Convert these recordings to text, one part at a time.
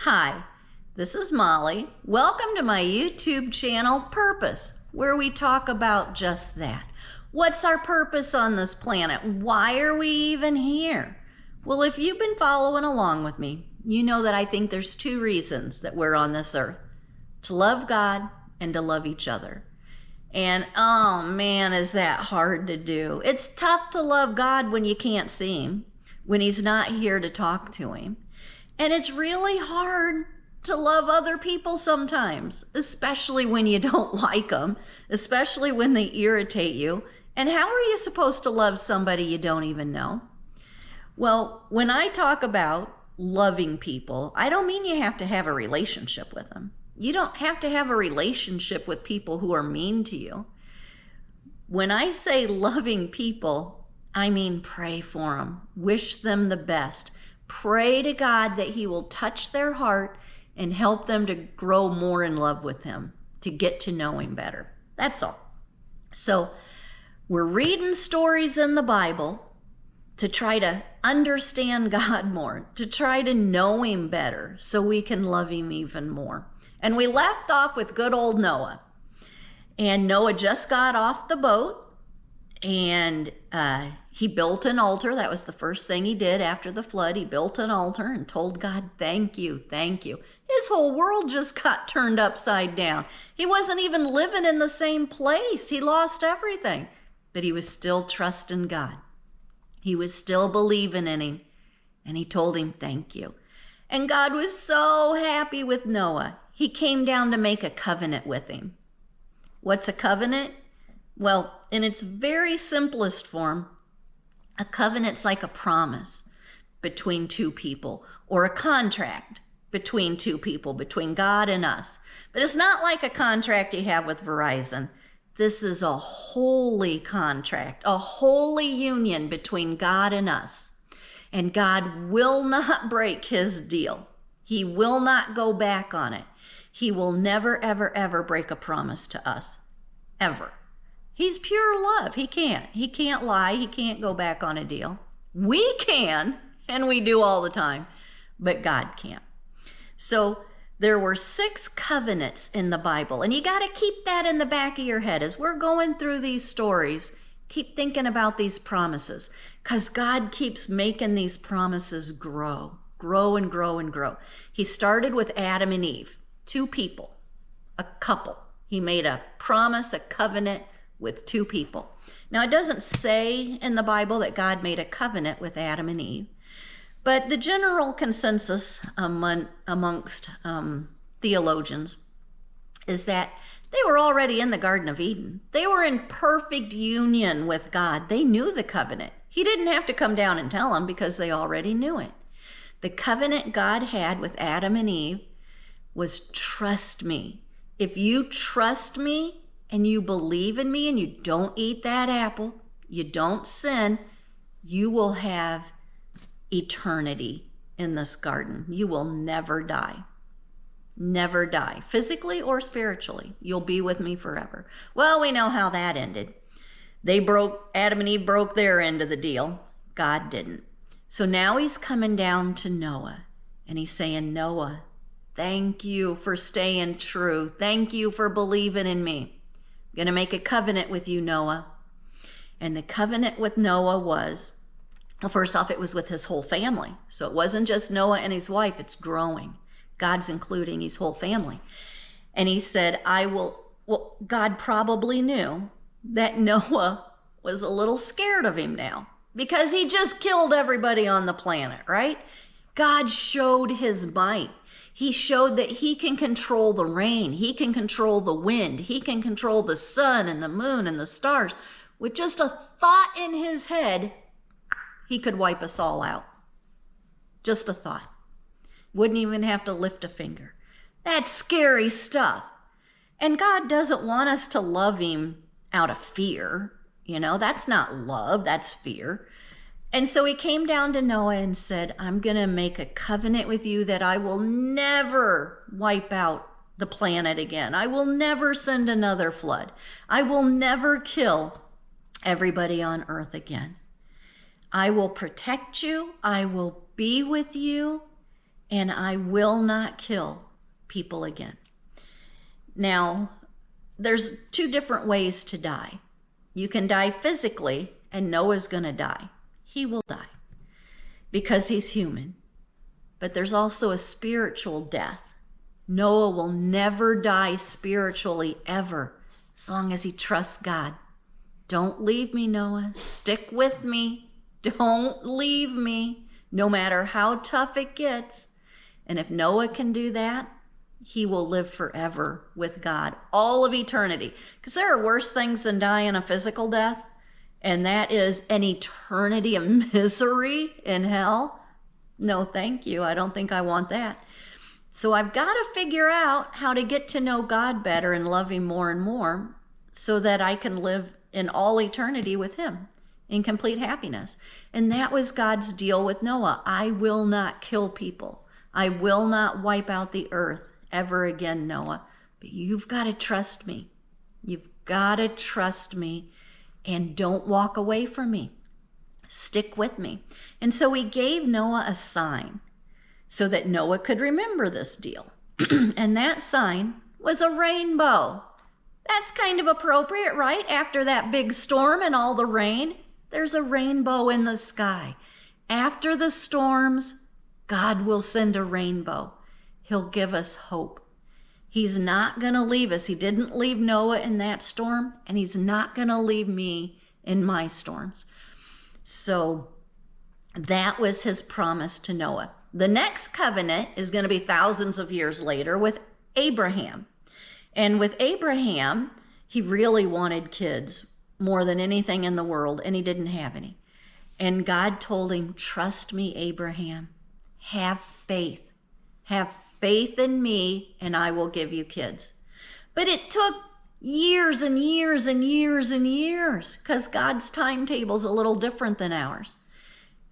Hi, this is Molly. Welcome to my YouTube channel, Purpose, where we talk about just that. What's our purpose on this planet? Why are we even here? Well, if you've been following along with me, you know that I think there's two reasons that we're on this earth: to love God and to love each other. And oh man, is that hard to do. It's tough to love God when you can't see him, when he's not here to talk to him. And it's really hard to love other people sometimes, especially when you don't like them, especially when they irritate you. And how are you supposed to love somebody you don't even know? Well, when I talk about loving people, I don't mean you have to have a relationship with them. You don't have to have a relationship with people who are mean to you. When I say loving people, I mean pray for them, wish them the best. Pray to God that he will touch their heart and help them to grow more in love with him, to get to know him better. That's all. So we're reading stories in the Bible to try to understand God more, to try to know him better so we can love him even more. And we left off with good old Noah. And Noah just got off the boat and he built an altar. That was the first thing he did after the flood. He built an altar and told God, thank you, thank you. His whole world just got turned upside down. He wasn't even living in the same place. He lost everything, but he was still trusting God. He was still believing in him, and he told him, thank you. And God was so happy with Noah. He came down to make a covenant with him. What's a covenant? Well, in its very simplest form, a covenant's like a promise between two people, or a contract between two people, between God and us. But it's not like a contract you have with Verizon. This is a holy contract, a holy union between God and us. And God will not break his deal. He will not go back on it. He will never, ever, ever break a promise to us, ever. He's pure love. He can't. He can't lie. He can't go back on a deal. We can, and we do all the time, but God can't. So there were 6 covenants in the Bible, and you got to keep that in the back of your head. As we're going through these stories, keep thinking about these promises, because God keeps making these promises grow and grow and grow. He started with Adam and Eve, 2 people, a couple. He made a promise, a covenant with 2 people. Now, it doesn't say in the Bible that God made a covenant with Adam and Eve, but the general consensus amongst theologians is that they were already in the Garden of Eden. They were in perfect union with God. They knew the covenant. He didn't have to come down and tell them because they already knew it. The covenant God had with Adam and Eve was trust me. If you trust me, and you believe in me and you don't eat that apple, you don't sin, you will have eternity in this garden. You will never die. Never die, physically or spiritually. You'll be with me forever. Well, we know how that ended. Adam and Eve broke their end of the deal. God didn't. So now he's coming down to Noah and he's saying, Noah, thank you for staying true. Thank you for believing in me. I'm going to make a covenant with you, Noah. And the covenant with Noah was, well, first off, it was with his whole family. So it wasn't just Noah and his wife, it's growing. God's including his whole family. And he said, God probably knew that Noah was a little scared of him now because he just killed everybody on the planet, right? God showed his might. He showed that he can control the rain. He can control the wind. He can control the sun and the moon and the stars. With just a thought in his head, he could wipe us all out. Just a thought. Wouldn't even have to lift a finger. That's scary stuff. And God doesn't want us to love him out of fear. You know, that's not love, that's fear. And so he came down to Noah and said, I'm going to make a covenant with you that I will never wipe out the planet again. I will never send another flood. I will never kill everybody on earth again. I will protect you. I will be with you. and I will not kill people again. Now, there's two different ways to die. You can die physically, and Noah's going to die. He will die because he's human. But there's also a spiritual death. Noah will never die spiritually ever, as long as he trusts God. Don't leave me, Noah. Stick with me. Don't leave me, no matter how tough it gets. And if Noah can do that, he will live forever with God, all of eternity. Because there are worse things than dying a physical death, and that is an eternity of misery in hell. No, thank you. I don't think I want that. So I've got to figure out how to get to know God better and love him more and more so that I can live in all eternity with him in complete happiness. And that was God's deal with Noah. I will not kill people. I will not wipe out the earth ever again, Noah. But you've got to trust me. You've got to trust me and don't walk away from me. Stick with me. And so he gave Noah a sign so that Noah could remember this deal. And that sign was a rainbow. That's kind of appropriate, right? After that big storm and all the rain, there's a rainbow in the sky. After the storms, God will send a rainbow. He'll give us hope. He's not going to leave us. He didn't leave Noah in that storm, and he's not going to leave me in my storms. So that was his promise to Noah. The next covenant is going to be thousands of years later with Abraham. And with Abraham, he really wanted kids more than anything in the world, and he didn't have any. And God told him, trust me, Abraham. Have faith. Have faith in me, and I will give you kids. But it took years and years and years and years because God's timetable is a little different than ours.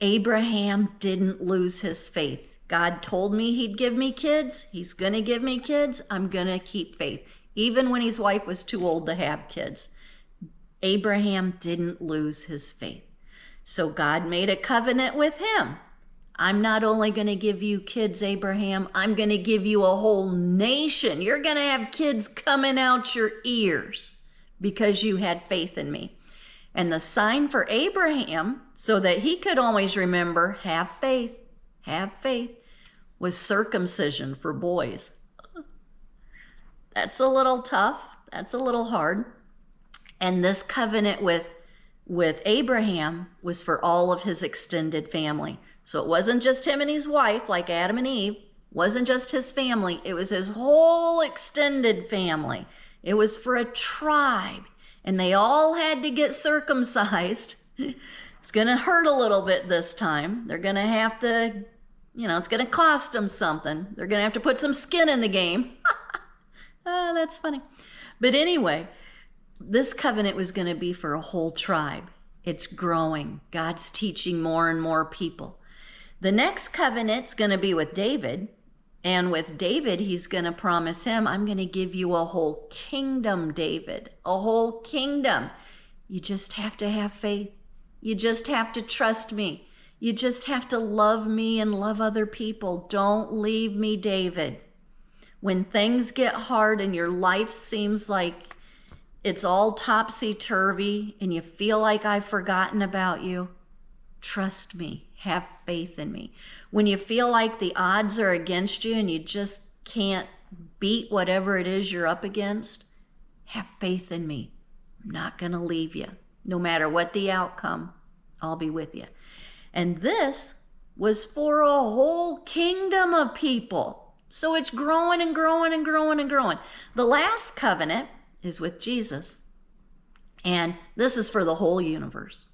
Abraham didn't lose his faith. God told me he'd give me kids. He's going to give me kids. I'm going to keep faith. Even when his wife was too old to have kids, Abraham didn't lose his faith. So God made a covenant with him. I'm not only going to give you kids, Abraham, I'm going to give you a whole nation. You're going to have kids coming out your ears because you had faith in me. And the sign for Abraham, so that he could always remember, have faith, was circumcision for boys. That's a little tough. That's a little hard. And this covenant with Abraham was for all of his extended family. So it wasn't just him and his wife, like Adam and Eve. It wasn't just his family. It was his whole extended family. It was for a tribe. And they all had to get circumcised. It's going to hurt a little bit this time. They're going to have to, it's going to cost them something. They're going to have to put some skin in the game. Oh, that's funny. But anyway, this covenant was going to be for a whole tribe. It's growing. God's teaching more and more people. The next covenant's going to be with David. And with David, he's going to promise him, I'm going to give you a whole kingdom, David. A whole kingdom. You just have to have faith. You just have to trust me. You just have to love me and love other people. Don't leave me, David. When things get hard and your life seems like it's all topsy-turvy and you feel like I've forgotten about you, trust me. Have faith in me. When you feel like the odds are against you and you just can't beat whatever it is you're up against, have faith in me. I'm not going to leave you. No matter what the outcome, I'll be with you. And this was for a whole kingdom of people. So it's growing and growing and growing and growing. The last covenant is with Jesus. And this is for the whole universe.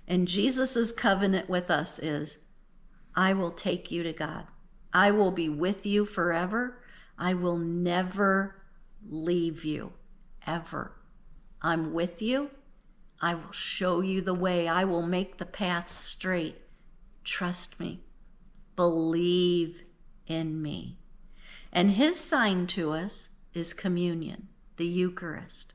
And Jesus's covenant with us is, I will take you to God. I will be with you forever. I will never leave you, ever. I'm with you. I will show you the way. I will make the path straight. Trust me. Believe in me. And his sign to us is communion, the Eucharist.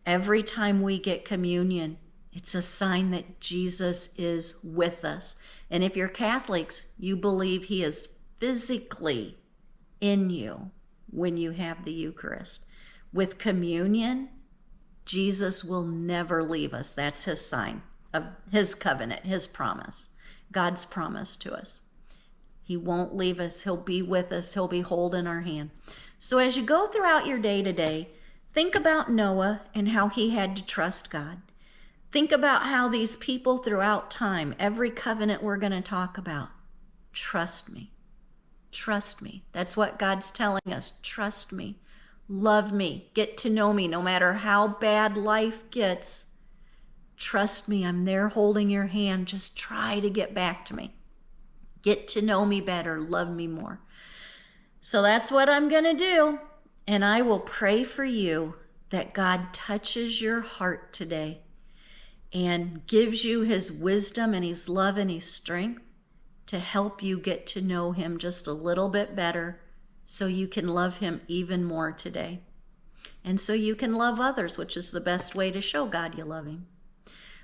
Every time we get communion, it's a sign that Jesus is with us. And if you're Catholics, you believe he is physically in you when you have the Eucharist. With communion, Jesus will never leave us. That's his sign of his covenant, his promise, God's promise to us. He won't leave us. He'll be with us. He'll be holding our hand. So as you go throughout your day to day, think about Noah and how he had to trust God. Think about how these people throughout time, every covenant we're going to talk about, trust me. Trust me. That's what God's telling us. Trust me. Love me. Get to know me no matter how bad life gets. Trust me. I'm there holding your hand. Just try to get back to me. Get to know me better. Love me more. So that's what I'm going to do. And I will pray for you that God touches your heart today and gives you his wisdom and his love and his strength to help you get to know him just a little bit better so you can love him even more today. And so you can love others, which is the best way to show God you love him.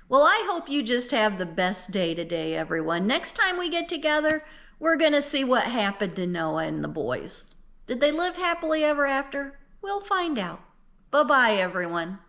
Well, I hope you just have the best day today, everyone. Next time we get together, we're going to see what happened to Noah and the boys. Did they live happily ever after? We'll find out. Bye-bye, everyone.